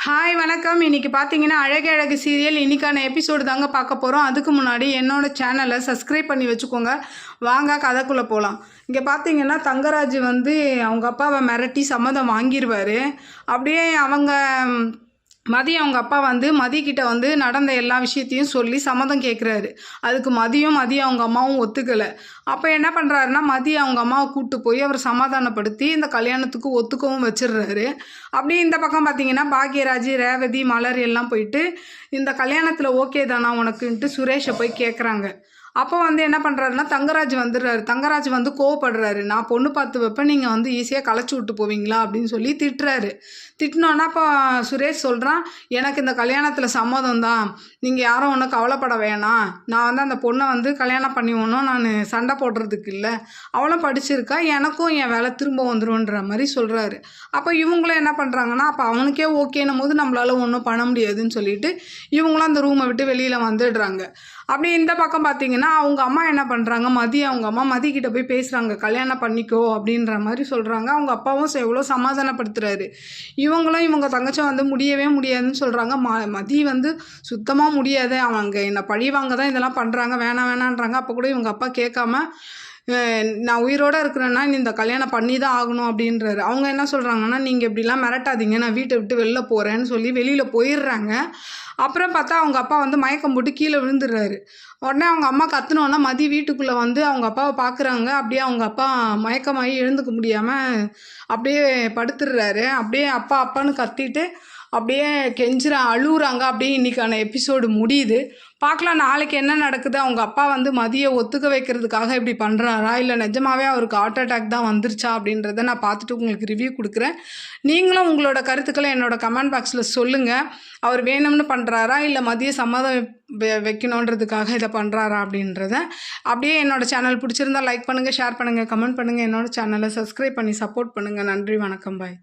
Hi வணக்கம். இன்றைக்கி பார்த்தீங்கன்னா அழகு அழகு சீரியல் இன்றைக்கான எபிசோடு தாங்க பார்க்க போகிறோம். அதுக்கு முன்னாடி என்னோடய சேனலை சப்ஸ்கிரைப் பண்ணி வச்சுக்கோங்க. வாங்க கதைக்குள்ளே போகலாம். இங்கே பார்த்தீங்கன்னா தங்கராஜ் அவங்க அப்பாவை மிரட்டி சம்மதம் வாங்கிடுவார். அப்படியே மதியம் அவங்க அப்பா மதிக்கிட்ட நடந்த எல்லா விஷயத்தையும் சொல்லி சம்மதம் கேட்குறாரு. அதுக்கு மதியம் அவங்க அம்மாவும் ஒத்துக்கலை. அப்போ என்ன பண்ணுறாருன்னா அவங்க அம்மாவை கூப்பிட்டு போய் அவர் சமாதானப்படுத்தி இந்த கல்யாணத்துக்கு ஒத்துக்கவும் வச்சிடுறாரு. அப்படியே இந்த பக்கம் பார்த்தீங்கன்னா பாக்யராஜ், ரேவதி, மலர் எல்லாம் போயிட்டு இந்த கல்யாணத்தில் ஓகே தானா உனக்குன்ட்டு சுரேஷை போய் கேட்குறாங்க. அப்போ என்ன பண்ணுறாருன்னா தங்கராஜ் வந்துடுறாரு. தங்கராஜ் கோவப்படுறாரு. நான் பொண்ணு பார்த்து வைப்பேன், நீங்கள் ஈஸியாக களைச்சி விட்டு போவீங்களா அப்படின்னு சொல்லி திட்டுறாரு. திட்டினோன்னா அப்போ சுரேஷ் சொல்கிறான், எனக்கு இந்த கல்யாணத்தில் சம்மதம் தான், நீங்கள் யாரும் ஒன்றும் கவலைப்பட வேணாம். நான் அந்த பொண்ணை கல்யாணம் பண்ணி ஒன்றும் நான் சண்டை போடுறதுக்கு இல்லை, அவளும் படிச்சிருக்கா, எனக்கும் என் வேலை திரும்ப வந்துடும்ன்ற மாதிரி சொல்கிறாரு. அப்போ இவங்களும் என்ன பண்ணுறாங்கன்னா அப்போ அவனுக்கே ஓகேன்னும் போது நம்மளால் ஒன்றும் பண்ண முடியாதுன்னு சொல்லிட்டு இவங்களும் அந்த ரூமை விட்டு வெளியில் வந்துடுறாங்க. அப்படி இந்த பக்கம் பார்த்தீங்கன்னா அவங்க அம்மா என்ன பண்ணுறாங்க, அவங்க அம்மா மதிக்கிட்ட போய் பேசுகிறாங்க, கல்யாணம் பண்ணிக்கோ அப்படின்ற மாதிரி சொல்கிறாங்க. அவங்க அப்பாவும் எவ்வளோ சமாதானப்படுத்துகிறாரு. இவங்களும் இவங்க தங்கச்சி முடியவே முடியாதுன்னு சொல்கிறாங்க. மதி சுத்தமாக முடியாது, அவங்க என்னை பழி வாங்க தான் இதெல்லாம் பண்ணுறாங்க, வேணான்றாங்க. அப்போ கூட இவங்க அப்பா கேட்காம நான் உயிரோடு இருக்கிறேன்னா இந்த கல்யாணம் பண்ணி தான் ஆகணும் அப்படின்றாரு. அவங்க என்ன சொல்கிறாங்கன்னா நீங்கள் இப்படிலாம் மிரட்டாதீங்க, நான் வீட்டை விட்டு வெளில போகிறேன்னு சொல்லி வெளியில் போயிடுறாங்க. அப்புறம் பார்த்தா அவங்க அப்பா மயக்கம் போட்டு கீழே விழுந்துடுறாரு. உடனே அவங்க அம்மா கத்துனோன்னா மதி வீட்டுக்குள்ளே அவங்க அப்பாவை பார்க்குறாங்க. அப்படியே அவங்க அப்பா மயக்கமாகி எழுந்துக்க முடியாமல் அப்படியே படுத்துடுறாரு. அப்படியே அப்பா அப்பான்னு கத்திட்டு அப்படியே அழுகுறாங்க. அப்படியே இன்றைக்கான எபிசோடு முடியுது. பார்க்கலாம் நாளைக்கு என்ன நடக்குது. அவங்க அப்பா மதியை ஒத்துக்க வைக்கிறதுக்காக இப்படி பண்ணுறாரா, இல்லை நிஜமாவே அவருக்கு ஹார்ட் அட்டாக் தான் வந்துருச்சா அப்படின்றத நான் பார்த்துட்டு உங்களுக்கு ரிவ்யூ கொடுக்குறேன். நீங்களும் உங்களோட கருத்துக்களை என்னோடய கமெண்ட் பாக்ஸில் சொல்லுங்கள். அவர் வேணும்னு பண்ணுறாரா, இல்லை மதிய சம்மதம் வைக்கணுன்றதுக்காக இதை பண்ணுறாரா அப்படின்றத. அப்படியே என்னோடய சேனல் பிடிச்சிருந்தா லைக் பண்ணுங்கள், ஷேர் பண்ணுங்கள், கமெண்ட் பண்ணுங்கள். என்னோடய சேனலை சப்ஸ்கிரைப் பண்ணி சப்போர்ட் பண்ணுங்கள். நன்றி, வணக்கம், பாய்.